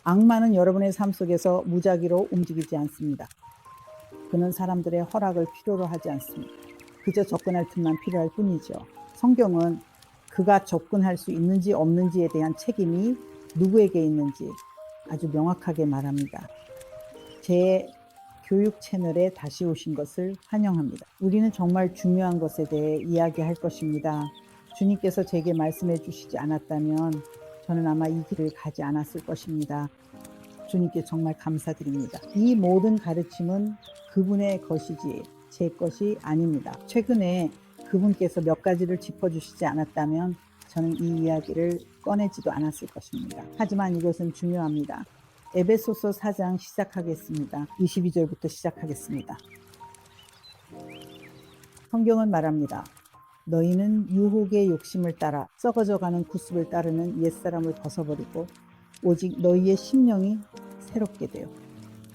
악마는 여러분의 삶 속에서 무작위로 움직이지 않습니다. 그는 사람들의 허락을 필요로 하지 않습니다. 그저 접근할 틈만 필요할 뿐이죠. 성경은 그가 접근할 수 있는지 없는지에 대한 책임이 누구에게 있는지 아주 명확하게 말합니다. 제 교육 채널에 다시 오신 것을 환영합니다. 우리는 정말 중요한 것에 대해 이야기할 것입니다. 주님께서 제게 말씀해 주시지 않았다면 저는 아마 이 길을 가지 않았을 것입니다. 주님께 정말 감사드립니다. 이 모든 가르침은 그분의 것이지 제 것이 아닙니다. 최근에 그분께서 몇 가지를 짚어주시지 않았다면 저는 이 이야기를 꺼내지도 않았을 것입니다. 하지만 이것은 중요합니다. 에베소서 4장 시작하겠습니다. 22절부터 시작하겠습니다. 성경은 말합니다. 너희는 유혹의 욕심을 따라 썩어져가는 구습을 따르는 옛사람을 벗어버리고 오직 너희의 심령이 새롭게 되어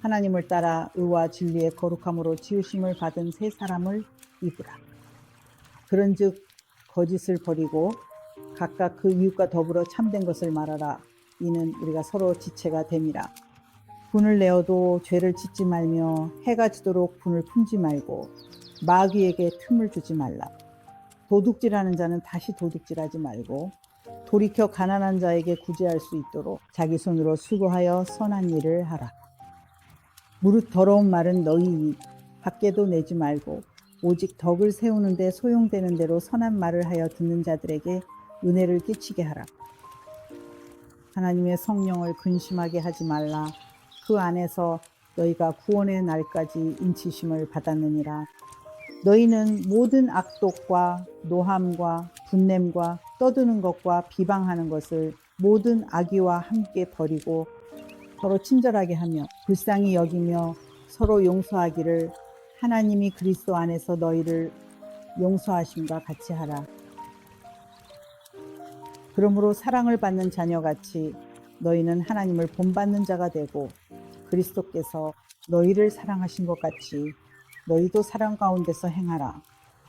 하나님을 따라 의와 진리의 거룩함으로 지으심을 받은 새 사람을 입으라. 그런즉 거짓을 버리고 각각 그 이웃과 더불어 참된 것을 말하라. 이는 우리가 서로 지체가 됨이라. 분을 내어도 죄를 짓지 말며 해가 지도록 분을 품지 말고 마귀에게 틈을 주지 말라. 도둑질하는 자는 다시 도둑질하지 말고 돌이켜 가난한 자에게 구제할 수 있도록 자기 손으로 수고하여 선한 일을 하라. 무릇 더러운 말은 너희 입 밖에도 내지 말고 오직 덕을 세우는 데 소용되는 대로 선한 말을 하여 듣는 자들에게 은혜를 끼치게 하라. 하나님의 성령을 근심하게 하지 말라. 그 안에서 너희가 구원의 날까지 인치심을 받았느니라. 너희는 모든 악독과 노함과 분냄과 떠드는 것과 비방하는 것을 모든 악의와 함께 버리고 서로 친절하게 하며 불쌍히 여기며 서로 용서하기를 하나님이 그리스도 안에서 너희를 용서하심과 같이 하라. 그러므로 사랑을 받는 자녀같이 너희는 하나님을 본받는 자가 되고 그리스도께서 너희를 사랑하신 것 같이 너희도 사랑 가운데서 행하라.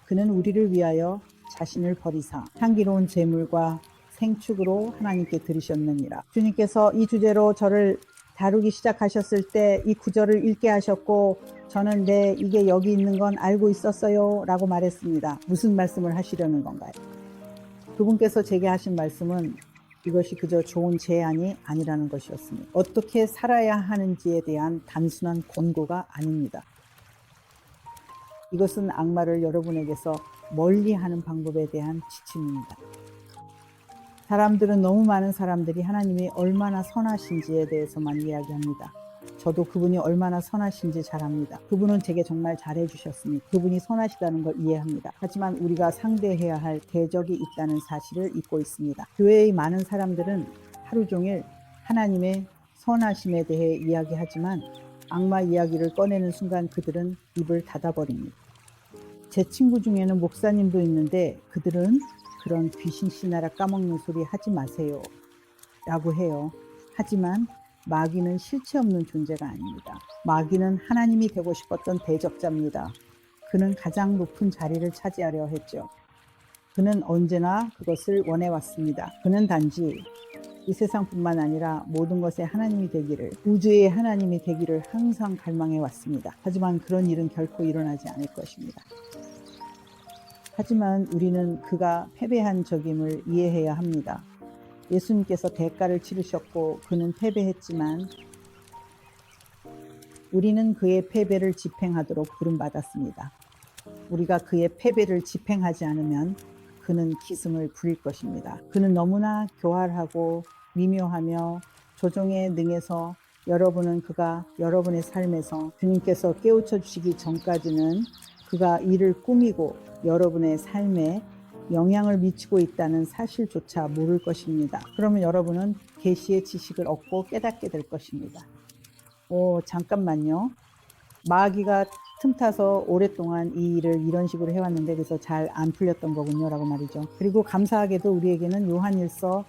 그는 우리를 위하여 자신을 버리사 향기로운 제물과 생축으로 하나님께 드리셨느니라. 주님께서 이 주제로 저를 다루기 시작하셨을 때 이 구절을 읽게 하셨고 저는 이게 여기 있는 건 알고 있었어요 라고 말했습니다. 무슨 말씀을 하시려는 건가요? 그분께서 제게 하신 말씀은 이것이 그저 좋은 제안이 아니라는 것이었습니다. 어떻게 살아야 하는지에 대한 단순한 권고가 아닙니다. 이것은 악마를 여러분에게서 멀리하는 방법에 대한 지침입니다. 사람들은 너무 많은 사람들이 하나님이 얼마나 선하신지에 대해서만 이야기합니다. 저도 그분이 얼마나 선하신지 잘 압니다. 그분은 제게 정말 잘해주셨습니다. 그분이 선하시다는 걸 이해합니다. 하지만 우리가 상대해야 할 대적이 있다는 사실을 잊고 있습니다. 교회의 많은 사람들은 하루 종일 하나님의 선하심에 대해 이야기하지만 악마 이야기를 꺼내는 순간 그들은 입을 닫아버립니다. 제 친구 중에는 목사님도 있는데 그들은 그런 귀신 씨나라 까먹는 소리 하지 마세요 라고 해요. 하지만 마귀는 실체 없는 존재가 아닙니다. 마귀는 하나님이 되고 싶었던 대적자입니다. 그는 가장 높은 자리를 차지하려 했죠. 그는 언제나 그것을 원해왔습니다. 그는 단지 이 세상뿐만 아니라 모든 것의 하나님이 되기를, 우주의 하나님이 되기를 항상 갈망해왔습니다. 하지만 그런 일은 결코 일어나지 않을 것입니다. 하지만 우리는 그가 패배한 적임을 이해해야 합니다. 예수님께서 대가를 치르셨고 그는 패배했지만 우리는 그의 패배를 집행하도록 부름받았습니다. 우리가 그의 패배를 집행하지 않으면 그는 기승을 부릴 것입니다. 그는 너무나 교활하고 미묘하며 조종에 능해서 여러분은 그가 여러분의 삶에서 주님께서 깨우쳐 주시기 전까지는 그가 이를 꾸미고 여러분의 삶에 영향을 미치고 있다는 사실조차 모를 것입니다. 그러면 여러분은 계시의 지식을 얻고 깨닫게 될 것입니다. 잠깐만요. 마귀가 틈타서 오랫동안 이 일을 이런 식으로 해왔는데 그래서 잘 안 풀렸던 거군요 라고 말이죠. 그리고 감사하게도 우리에게는 요한일서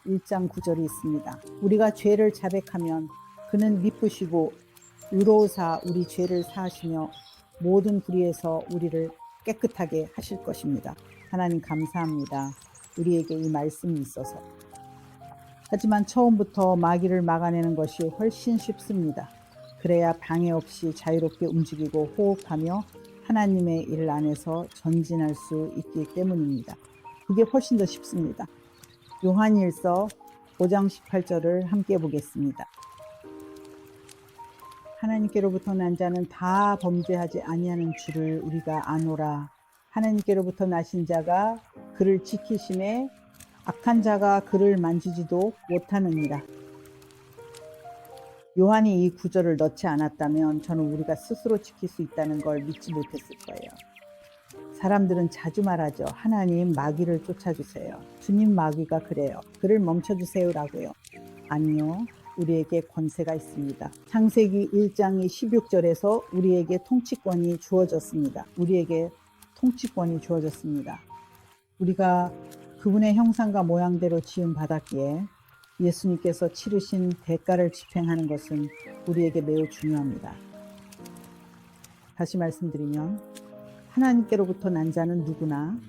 1장 9절이 있습니다. 우리가 죄를 자백하면 그는 미쁘시고 의로우사 우리 죄를 사하시며 모든 불의에서 우리를 깨끗하게 하실 것입니다. 하나님 감사합니다. 우리에게 이 말씀이 있어서. 하지만 처음부터 마귀를 막아내는 것이 훨씬 쉽습니다. 그래야 방해 없이 자유롭게 움직이고 호흡하며 하나님의 일 안에서 전진할 수 있기 때문입니다. 그게 훨씬 더 쉽습니다. 요한일서 5장 18절을 함께 보겠습니다. 하나님께로부터 난 자는 다 범죄하지 아니하는 줄을 우리가 아노라. 하나님께로부터 나신 자가 그를 지키심에 악한 자가 그를 만지지도 못하느니라. 요한이 이 구절을 넣지 않았다면 저는 우리가 스스로 지킬 수 있다는 걸 믿지 못했을 거예요. 사람들은 자주 말하죠. 하나님 마귀를 쫓아주세요. 주님 마귀가 그래요. 그를 멈춰주세요라고요. 아니요. 우리에게 권세가 있습니다. 창세기 1장 16절에서 우리에게 통치권이 주어졌습니다. 우리에게 통치권이 주어졌습니다. 우리가 그분의 형상과 모양대로 지음 받았기에 예수님께서 치르신 대가를 집행하는 것은 우리에게 매우 중요합니다. 다시 말씀드리면 하나님께로부터 난 자는 누구나,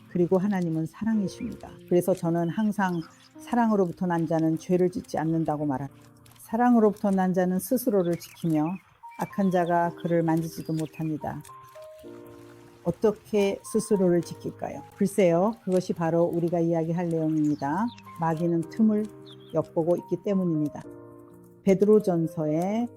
그리고 하나님은 사랑이십니다. 그래서 저는 항상 사랑으로부터 난 자는 죄를 짓지 않는다고 말합니다. 사랑으로부터 난 자는 스스로를 지키며 악한 자가 그를 만지지도 못합니다. 어떻게 스스로를 지킬까요? 글쎄요, 그것이 바로 우리가 이야기할 내용입니다. 마귀는 틈을 엿보고 있기 때문입니다. 베드로전서의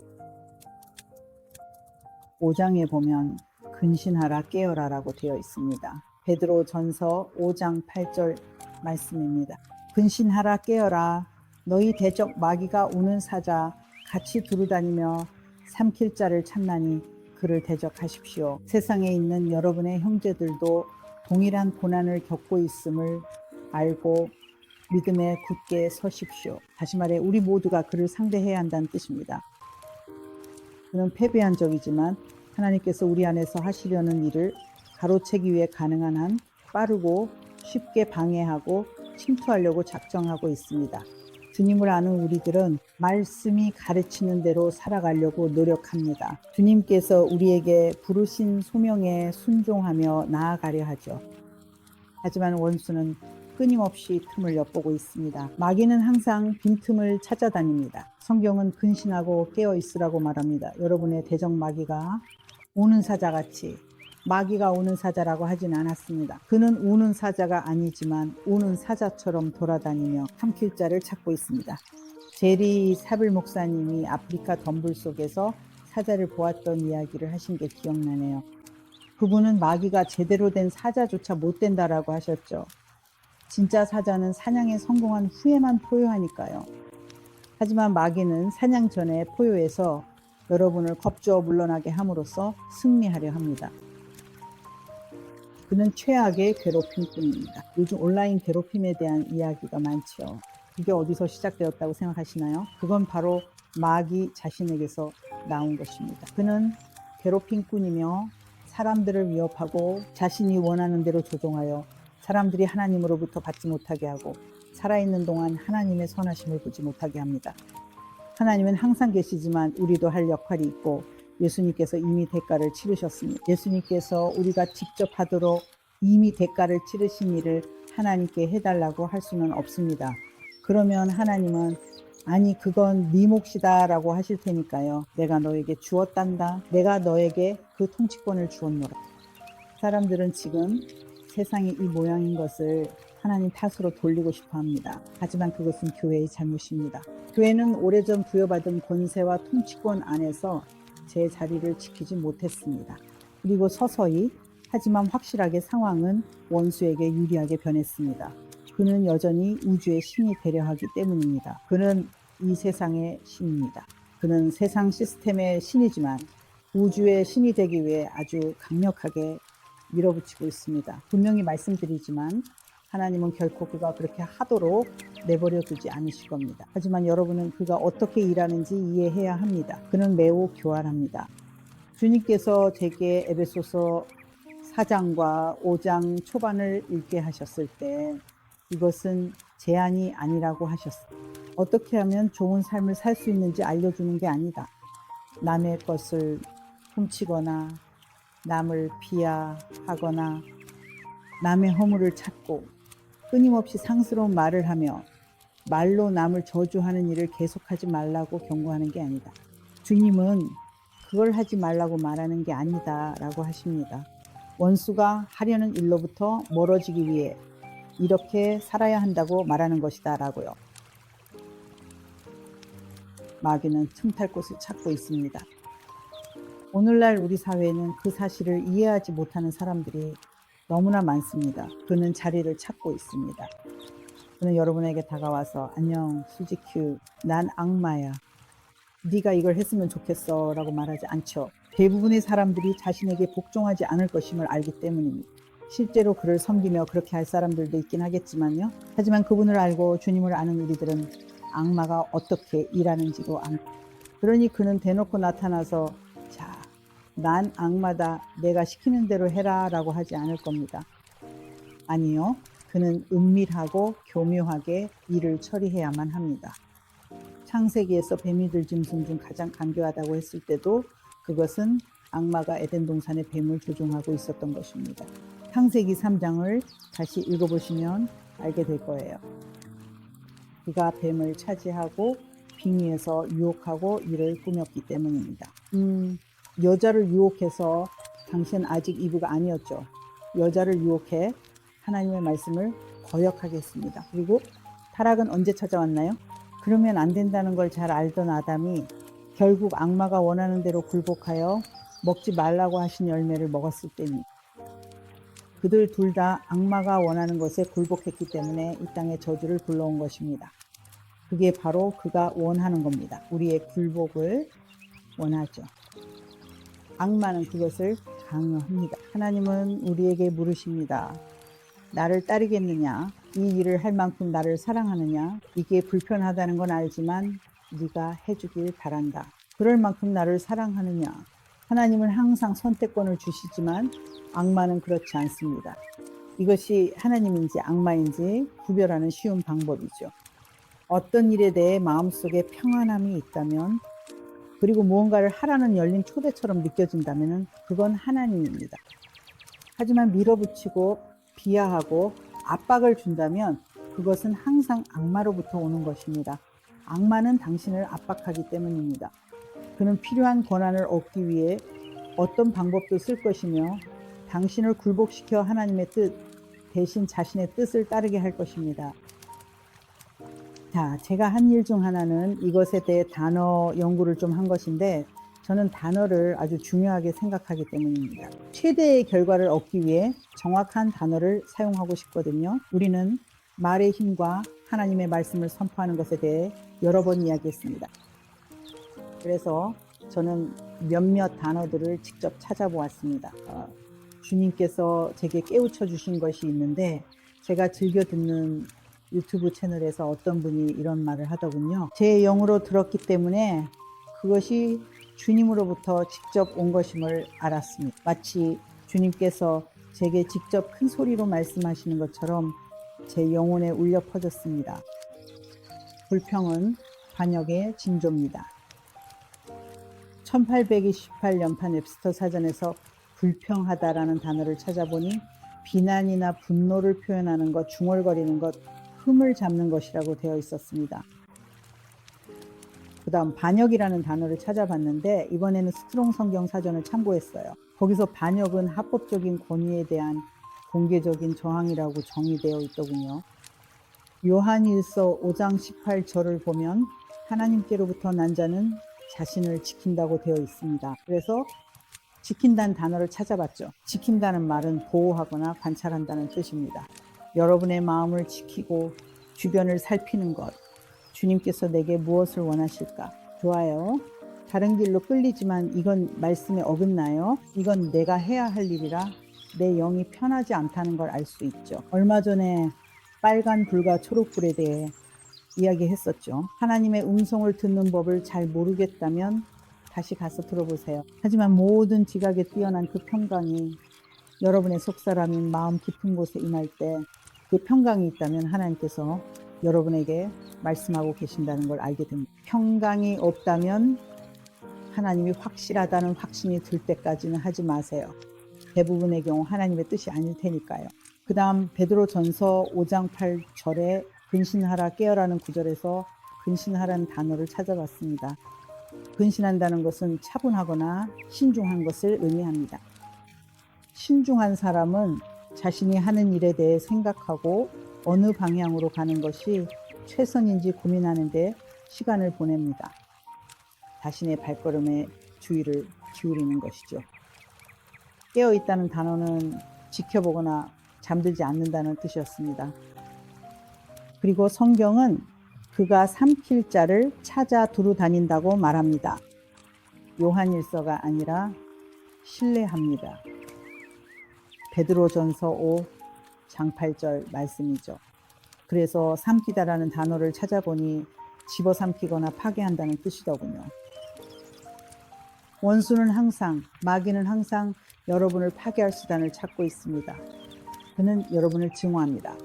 5장에 보면 근신하라 깨어라라고 되어 있습니다. 베드로전서 5장 8절 말씀입니다. 근신하라 깨어라. 너희 대적 마귀가 우는 사자 같이 두루다니며 삼킬 자를 찾나니 그를 대적하십시오. 세상에 있는 여러분의 형제들도 동일한 고난을 겪고 있음을 알고 믿음에 굳게 서십시오. 다시 말해 우리 모두가 그를 상대해야 한다는 뜻입니다. 그는 패배한 적이지만 하나님께서 우리 안에서 하시려는 일을 가로채기 위해 가능한 한 빠르고 쉽게 방해하고 침투하려고 작정하고 있습니다. 주님을 아는 우리들은 말씀이 가르치는 대로 살아가려고 노력합니다. 주님께서 우리에게 부르신 소명에 순종하며 나아가려 하죠. 하지만 원수는 끊임없이 틈을 엿보고 있습니다. 마귀는 항상 빈틈을 찾아다닙니다. 성경은 근신하고 깨어 있으라고 말합니다. 여러분의 대적 마귀가 우는 사자같이, 마귀가 우는 사자라고 하진 않았습니다. 그는 우는 사자가 아니지만 우는 사자처럼 돌아다니며 삼킬 자를 찾고 있습니다. 제리 사빌 목사님이 아프리카 덤불 속에서 사자를 보았던 이야기를 하신 게 기억나네요. 그분은 마귀가 제대로 된 사자조차 못 된다라고 하셨죠. 진짜 사자는 사냥에 성공한 후에만 포효하니까요. 하지만 마귀는 사냥 전에 포효해서 여러분을 겁주어 물러나게 함으로써 승리하려 합니다. 그는 최악의 괴롭힘꾼입니다. 요즘 온라인 괴롭힘에 대한 이야기가 많죠. 그게 어디서 시작되었다고 생각하시나요? 그건 바로 마귀 자신에게서 나온 것입니다. 그는 괴롭힘꾼이며 사람들을 위협하고 자신이 원하는 대로 조종하여 사람들이 하나님으로부터 받지 못하게 하고 살아있는 동안 하나님의 선하심을 보지 못하게 합니다. 하나님은 항상 계시지만 우리도 할 역할이 있고 예수님께서 이미 대가를 치르셨습니다. 예수님께서 우리가 직접 하도록 이미 대가를 치르신 일을 하나님께 해달라고 할 수는 없습니다. 그러면 하나님은 아니 그건 네 몫이다 라고 하실 테니까요. 내가 너에게 주었단다. 내가 너에게 그 통치권을 주었노라. 사람들은 지금 세상이 이 모양인 것을 하나님 탓으로 돌리고 싶어 합니다. 하지만 그것은 교회의 잘못입니다. 교회는 오래전 부여받은 권세와 통치권 안에서 제 자리를 지키지 못했습니다. 그리고 서서히 하지만 확실하게 상황은 원수에게 유리하게 변했습니다. 그는 여전히 우주의 신이 되려 하기 때문입니다. 그는 이 세상의 신입니다. 그는 세상 시스템의 신이지만 우주의 신이 되기 위해 아주 강력하게 밀어붙이고 있습니다. 분명히 말씀드리지만 하나님은 결코 그가 그렇게 하도록 내버려 두지 않으실 겁니다. 하지만 여러분은 그가 어떻게 일하는지 이해해야 합니다. 그는 매우 교활합니다. 주님께서 제게 에베소서 4장과 5장 초반을 읽게 하셨을 때 이것은 제한이 아니라고 하셨어요. 어떻게 하면 좋은 삶을 살 수 있는지 알려주는 게 아니다. 남의 것을 훔치거나 남을 비하하거나 남의 허물을 찾고 끊임없이 상스러운 말을 하며 말로 남을 저주하는 일을 계속하지 말라고 경고하는 게 아니다. 주님은 그걸 하지 말라고 말하는 게 아니다 라고 하십니다. 원수가 하려는 일로부터 멀어지기 위해 이렇게 살아야 한다고 말하는 것이다 라고요. 마귀는 틈탈 곳을 찾고 있습니다. 오늘날 우리 사회에는 그 사실을 이해하지 못하는 사람들이 너무나 많습니다. 그는 자리를 찾고 있습니다. 그는 여러분에게 다가와서 안녕 수지큐 난 악마야. 네가 이걸 했으면 좋겠어 라고 말하지 않죠. 대부분의 사람들이 자신에게 복종하지 않을 것임을 알기 때문입니다. 실제로 그를 섬기며 그렇게 할 사람들도 있긴 하겠지만요. 하지만 그분을 알고 주님을 아는 우리들은 악마가 어떻게 일하는지도 압니다. 그러니 그는 대놓고 나타나서 자, 난 악마다. 내가 시키는 대로 해라 라고 하지 않을 겁니다. 아니요. 그는 은밀하고 교묘하게 일을 처리해야만 합니다. 창세기에서 뱀이 들 짐승 중 가장 간교하다고 했을 때도 그것은 악마가 에덴 동산의 뱀을 조종하고 있었던 것입니다. 창세기 3장을 다시 읽어보시면 알게 될 거예요. 그가 뱀을 차지하고 빙의해서 유혹하고 이를 꾸몄기 때문입니다. 여자를 유혹해서 당신 아직 이브가 아니었죠. 여자를 유혹해 하나님의 말씀을 거역하게 했습니다. 그리고 타락은 언제 찾아왔나요? 그러면 안 된다는 걸 잘 알던 아담이 결국 악마가 원하는 대로 굴복하여 먹지 말라고 하신 열매를 먹었을 때입니다. 그들 둘 다 악마가 원하는 것에 굴복했기 때문에 이 땅에 저주를 불러온 것입니다. 그게 바로 그가 원하는 겁니다. 우리의 굴복을 원하죠. 악마는 그것을 강요합니다. 하나님은 우리에게 물으십니다. 나를 따르겠느냐? 이 일을 할 만큼 나를 사랑하느냐? 이게 불편하다는 건 알지만 네가 해주길 바란다. 그럴 만큼 나를 사랑하느냐? 하나님은 항상 선택권을 주시지만 악마는 그렇지 않습니다. 이것이 하나님인지 악마인지 구별하는 쉬운 방법이죠. 어떤 일에 대해 마음속에 평안함이 있다면 그리고 무언가를 하라는 열린 초대처럼 느껴진다면 그건 하나님입니다. 하지만 밀어붙이고 비하하고 압박을 준다면 그것은 항상 악마로부터 오는 것입니다. 악마는 당신을 압박하기 때문입니다. 그는 필요한 권한을 얻기 위해 어떤 방법도 쓸 것이며 당신을 굴복시켜 하나님의 뜻 대신 자신의 뜻을 따르게 할 것입니다. 자, 제가 한 일 중 하나는 이것에 대해 단어 연구를 좀 한 것인데 저는 단어를 아주 중요하게 생각하기 때문입니다. 최대의 결과를 얻기 위해 정확한 단어를 사용하고 싶거든요. 우리는 말의 힘과 하나님의 말씀을 선포하는 것에 대해 여러 번 이야기했습니다. 그래서 저는 몇몇 단어들을 직접 찾아보았습니다. 주님께서 제게 깨우쳐 주신 것이 있는데 제가 즐겨 듣는 유튜브 채널에서 어떤 분이 이런 말을 하더군요. 제 영으로 들었기 때문에 그것이 주님으로부터 직접 온 것임을 알았습니다. 마치 주님께서 제게 직접 큰 소리로 말씀하시는 것처럼 제 영혼에 울려 퍼졌습니다. 불평은 반역의 징조입니다. 1828년판 웹스터 사전에서 불평하다라는 단어를 찾아보니 비난이나 분노를 표현하는 것, 중얼거리는 것, 흠을 잡는 것이라고 되어 있었습니다. 그 다음 반역이라는 단어를 찾아봤는데 이번에는 스트롱 성경 사전을 참고했어요. 거기서 반역은 합법적인 권위에 대한 공개적인 저항이라고 정의되어 있더군요. 요한일서 5장 18절을 보면 하나님께로부터 난 자는 자신을 지킨다고 되어 있습니다. 그래서 지킨다는 단어를 찾아봤죠. 지킨다는 말은 보호하거나 관찰한다는 뜻입니다. 여러분의 마음을 지키고 주변을 살피는 것. 주님께서 내게 무엇을 원하실까? 좋아요. 다른 길로 끌리지만 이건 말씀에 어긋나요. 이건 내가 해야 할 일이라 내 영이 편하지 않다는 걸 알 수 있죠. 얼마 전에 빨간 불과 초록불에 대해 이야기했었죠. 하나님의 음성을 듣는 법을 잘 모르겠다면 다시 가서 들어보세요. 하지만 모든 지각에 뛰어난 그 평강이 여러분의 속사람인 마음 깊은 곳에 임할 때 그 평강이 있다면 하나님께서 여러분에게 말씀하고 계신다는 걸 알게 됩니다. 평강이 없다면 하나님이 확실하다는 확신이 들 때까지는 하지 마세요. 대부분의 경우 하나님의 뜻이 아닐 테니까요. 그 다음 베드로전서 5장 8절에 근신하라 깨어라는 구절에서 근신하라는 단어를 찾아봤습니다. 근신한다는 것은 차분하거나 신중한 것을 의미합니다. 신중한 사람은 자신이 하는 일에 대해 생각하고 어느 방향으로 가는 것이 최선인지 고민하는데 시간을 보냅니다. 자신의 발걸음에 주의를 기울이는 것이죠. 깨어있다는 단어는 지켜보거나 잠들지 않는다는 뜻이었습니다. 그리고 성경은 그가 삼킬 자를 찾아 두루 다닌다고 말합니다. 요한일서가 아니라 신뢰합니다. 베드로전서 5 장 8절 말씀이죠. 그래서 삼키다라는 단어를 찾아보니 집어삼키거나 파괴한다는 뜻이더군요. 원수는 항상, 마귀는 항상 여러분을 파괴할 수단을 찾고 있습니다. 그는 여러분을 증오합니다.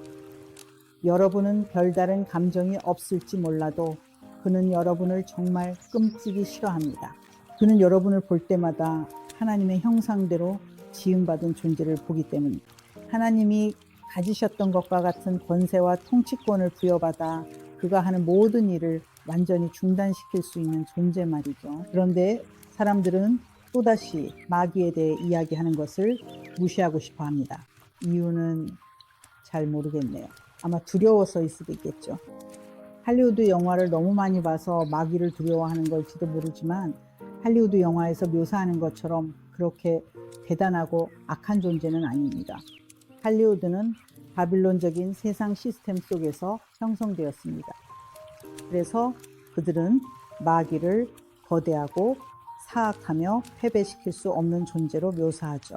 여러분은 별다른 감정이 없을지 몰라도 그는 여러분을 정말 끔찍이 싫어합니다. 그는 여러분을 볼 때마다 하나님의 형상대로 지음받은 존재를 보기 때문입니다. 하나님이 가지셨던 것과 같은 권세와 통치권을 부여받아 그가 하는 모든 일을 완전히 중단시킬 수 있는 존재 말이죠. 그런데 사람들은 또다시 마귀에 대해 이야기하는 것을 무시하고 싶어 합니다. 이유는 잘 모르겠네요. 아마 두려워서일 수도 있겠죠. 할리우드 영화를 너무 많이 봐서 마귀를 두려워하는 걸지도 모르지만 할리우드 영화에서 묘사하는 것처럼 그렇게 대단하고 악한 존재는 아닙니다. 할리우드는 바빌론적인 세상 시스템 속에서 형성되었습니다. 그래서 그들은 마귀를 거대하고 사악하며 패배시킬 수 없는 존재로 묘사하죠.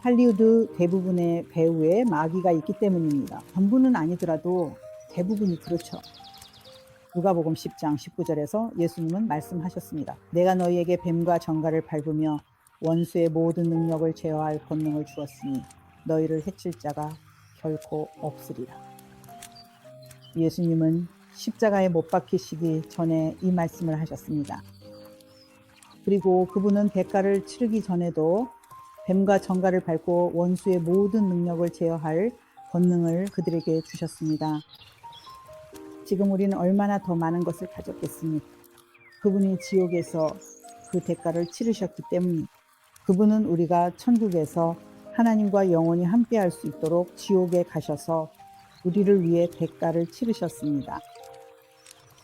할리우드 대부분의 배우에 마귀가 있기 때문입니다. 전부는 아니더라도 대부분이 그렇죠. 누가복음 10장 19절에서 예수님은 말씀하셨습니다. 내가 너희에게 뱀과 정갈을 밟으며 원수의 모든 능력을 제어할 권능을 주었으니 너희를 해칠 자가 결코 없으리라. 예수님은 십자가에 못 박히시기 전에 이 말씀을 하셨습니다. 그리고 그분은 대가를 치르기 전에도 뱀과 정갈을 밟고 원수의 모든 능력을 제어할 권능을 그들에게 주셨습니다. 지금 우리는 얼마나 더 많은 것을 가졌겠습니까? 그분이 지옥에서 그 대가를 치르셨기 때문입니다. 그분은 우리가 천국에서 하나님과 영원히 함께할 수 있도록 지옥에 가셔서 우리를 위해 대가를 치르셨습니다.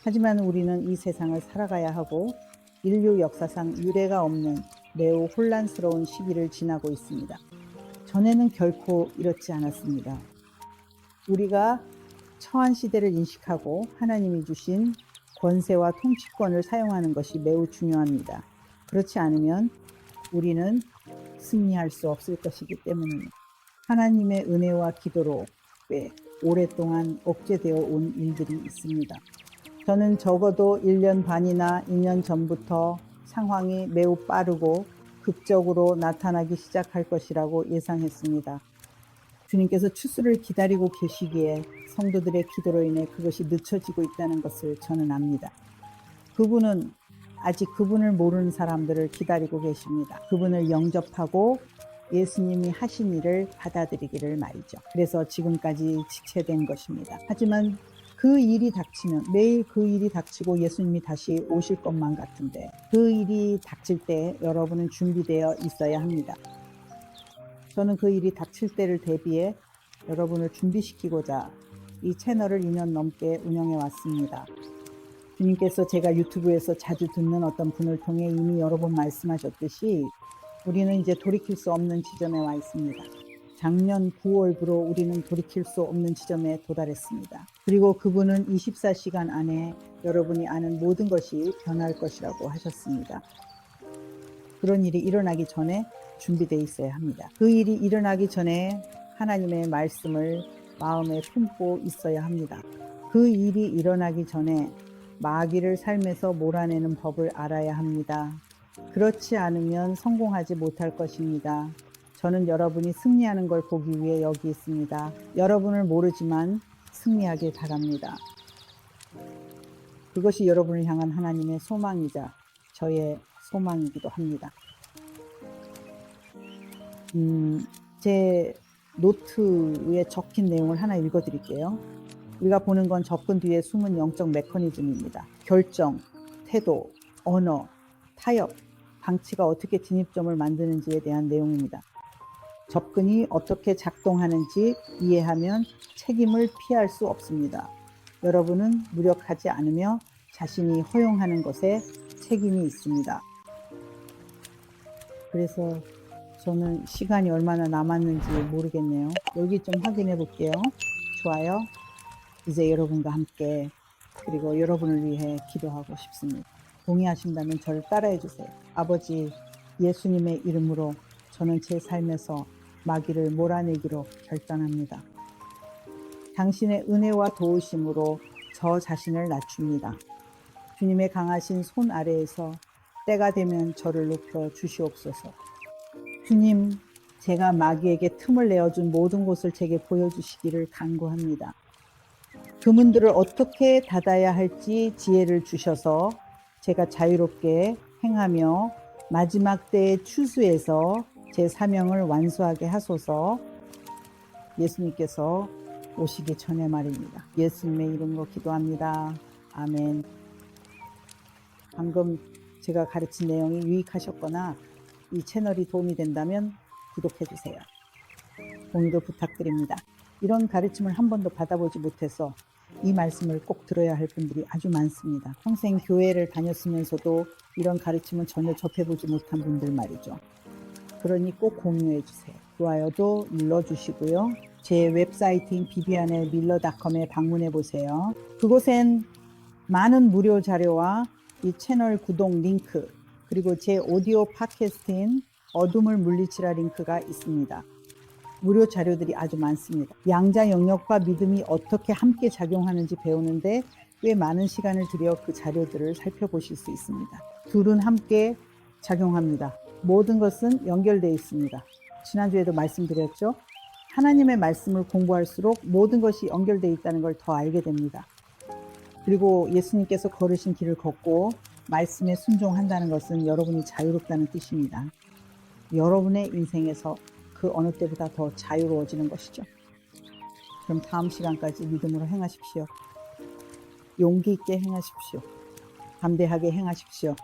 하지만 우리는 이 세상을 살아가야 하고 인류 역사상 유례가 없는 매우 혼란스러운 시기를 지나고 있습니다. 전에는 결코 이렇지 않았습니다. 우리가 처한 시대를 인식하고 하나님이 주신 권세와 통치권을 사용하는 것이 매우 중요합니다. 그렇지 않으면 우리는 승리할 수 없을 것이기 때문입니다. 하나님의 은혜와 기도로 꽤 오랫동안 억제되어 온 일들이 있습니다. 저는 적어도 1년 반이나 2년 전부터 상황이 매우 빠르고 극적으로 나타나기 시작할 것이라고 예상했습니다. 주님께서 추수를 기다리고 계시기에 성도들의 기도로 인해 그것이 늦춰지고 있다는 것을 저는 압니다. 그분은 아직 그분을 모르는 사람들을 기다리고 계십니다. 그분을 영접하고 예수님이 하신 일을 받아들이기를 말이죠. 그래서 지금까지 지체된 것입니다. 하지만 그 일이 닥치면 매일 그 일이 닥치고 예수님이 다시 오실 것만 같은데 그 일이 닥칠 때 여러분은 준비되어 있어야 합니다. 저는 그 일이 닥칠 때를 대비해 여러분을 준비시키고자 이 채널을 2년 넘게 운영해 왔습니다. 주님께서 제가 유튜브에서 자주 듣는 어떤 분을 통해 이미 여러 번 말씀하셨듯이 우리는 이제 돌이킬 수 없는 지점에 와 있습니다. 작년 9월부로 우리는 돌이킬 수 없는 지점에 도달했습니다. 그리고 그분은 24시간 안에 여러분이 아는 모든 것이 변할 것이라고 하셨습니다. 그런 일이 일어나기 전에 준비되어 있어야 합니다. 그 일이 일어나기 전에 하나님의 말씀을 마음에 품고 있어야 합니다. 그 일이 일어나기 전에 마귀를 삶에서 몰아내는 법을 알아야 합니다. 그렇지 않으면 성공하지 못할 것입니다. 저는 여러분이 승리하는 걸 보기 위해 여기 있습니다. 여러분을 모르지만 승리하길 바랍니다. 그것이 여러분을 향한 하나님의 소망이자 저의 소망이기도 합니다. 제 노트에 적힌 내용을 하나 읽어드릴게요. 우리가 보는 건 접근 뒤에 숨은 영적 메커니즘입니다. 결정, 태도, 언어, 타협, 방치가 어떻게 진입점을 만드는지에 대한 내용입니다. 접근이 어떻게 작동하는지 이해하면 책임을 피할 수 없습니다. 여러분은 무력하지 않으며 자신이 허용하는 것에 책임이 있습니다. 그래서 저는 시간이 얼마나 남았는지 모르겠네요. 여기 좀 확인해 볼게요. 좋아요. 이제 여러분과 함께 그리고 여러분을 위해 기도하고 싶습니다. 동의하신다면 저를 따라해 주세요. 아버지, 예수님의 이름으로 저는 제 삶에서 마귀를 몰아내기로 결단합니다. 당신의 은혜와 도우심으로 저 자신을 낮춥니다. 주님의 강하신 손 아래에서 때가 되면 저를 높여 주시옵소서. 주님, 제가 마귀에게 틈을 내어준 모든 곳을 제게 보여주시기를 간구합니다. 그 문들을 어떻게 닫아야 할지 지혜를 주셔서 제가 자유롭게 행하며 마지막 때의 추수에서 제 사명을 완수하게 하소서. 예수님께서 오시기 전에 말입니다. 예수님의 이름으로 기도합니다. 아멘. 방금 제가 가르친 내용이 유익하셨거나 이 채널이 도움이 된다면 구독해 주세요. 공유도 부탁드립니다. 이런 가르침을 한 번도 받아보지 못해서 이 말씀을 꼭 들어야 할 분들이 아주 많습니다. 평생 교회를 다녔으면서도 이런 가르침은 전혀 접해보지 못한 분들 말이죠. 그러니 꼭 공유해 주세요. 좋아요도 눌러주시고요. 제 웹사이트인 비비안의 밀러.com에 방문해 보세요. 그곳엔 많은 무료 자료와 이 채널 구독 링크, 그리고 제 오디오 팟캐스트인 어둠을 물리치라 링크가 있습니다. 무료 자료들이 아주 많습니다. 양자 영역과 믿음이 어떻게 함께 작용하는지 배우는데 꽤 많은 시간을 들여 그 자료들을 살펴보실 수 있습니다. 둘은 함께 작용합니다. 모든 것은 연결되어 있습니다. 지난주에도 말씀드렸죠. 하나님의 말씀을 공부할수록 모든 것이 연결되어 있다는 걸 더 알게 됩니다. 그리고 예수님께서 걸으신 길을 걷고 말씀에 순종한다는 것은 여러분이 자유롭다는 뜻입니다. 여러분의 인생에서 그 어느 때보다 더 자유로워지는 것이죠. 그럼 다음 시간까지 믿음으로 행하십시오. 용기 있게 행하십시오. 담대하게 행하십시오.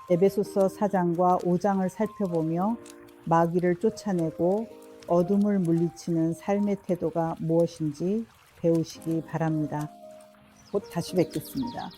에베소서 4장과 5장을 살펴보며 마귀를 쫓아내고 어둠을 물리치는 삶의 태도가 무엇인지 배우시기 바랍니다. 곧 다시 뵙겠습니다.